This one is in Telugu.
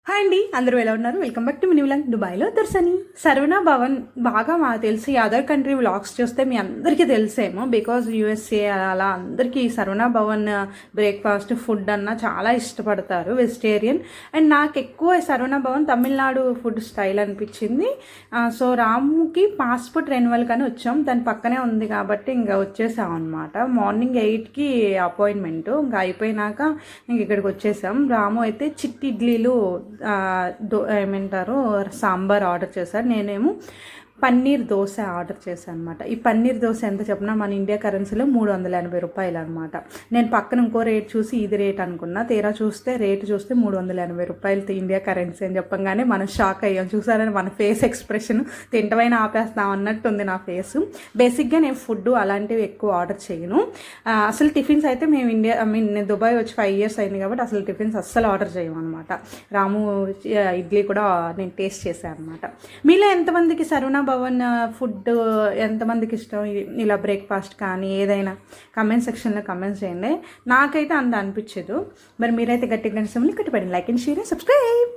హాయ్ అండి, అందరూ ఎలా ఉన్నారు? Welcome back to mini vlog. దుబాయ్లో దర్శని సర్వనా భవన్ బాగా మాకు తెలిసి అదర్ కంట్రీ వ్లాగ్స్ చూస్తే మీ అందరికీ తెలిసేమో. బికాజ్ యూఎస్ఏ అలా అందరికీ సర్వనా భవన్ బ్రేక్ఫాస్ట్ ఫుడ్ అన్న చాలా ఇష్టపడతారు, వెజిటేరియన్. అండ్ నాకు ఎక్కువ సర్వనా భవన్ తమిళనాడు ఫుడ్ స్టైల్ అనిపించింది. సో రాముకి పాస్పోర్ట్ రెన్యువల్ కానీ వచ్చాం, దాని పక్కనే ఉంది కాబట్టి ఇంకా వచ్చేసాం అనమాట. మార్నింగ్ 8కి అపాయింట్మెంట్, ఇంకా అయిపోయినాక ఇంక ఇక్కడికి వచ్చేసాం. రాము అయితే చిట్టి ఇడ్లీలు ఏమంటారు సాంబార్ ఆర్డర్ చేశారు. నేనేమో పన్నీర్ దోశ ఆర్డర్ చేశాను అనమాట. ఈ పన్నీర్ దోశ ఎంత చెప్పినా మన ఇండియా కరెన్సీలో 380 రూపాయలు అనమాట. నేను పక్కన ఇంకో రేట్ చూసి ఇది రేట్ అనుకున్నా, తీరా చూస్తే రేటు చూస్తే 380 రూపాయలు ఇండియా కరెన్సీ అని చెప్పంగానే మనం షాక్ అయ్యాం. చూసారని మన ఫేస్ ఎక్స్ప్రెషన్ తింటవైనా ఆపేస్తాం అన్నట్టు ఉంది నా ఫేస్. బేసిక్గా నేను ఫుడ్ అలాంటివి ఎక్కువ ఆర్డర్ చేయను. అసలు టిఫిన్స్ అయితే మేము నేను దుబాయ్ వచ్చి 5 years అయింది కాబట్టి అసలు టిఫిన్స్ అస్సలు ఆర్డర్ చేయము అనమాట. రాము ఇడ్లీ కూడా నేను టేస్ట్ చేశాను అనమాట. మీలో ఎంతమందికి సర్వనా భవన్ ఫుడ్ ఎంతమందికి ఇష్టం? ఇలా బ్రేక్ఫాస్ట్ కానీ ఏదైనా కమెంట్ సెక్షన్లో కమెంట్స్ చేయండి. నాకైతే అంత అనిపించదు. మరి మీరైతే గట్టిగా కట్టుబడి like and share and subscribe.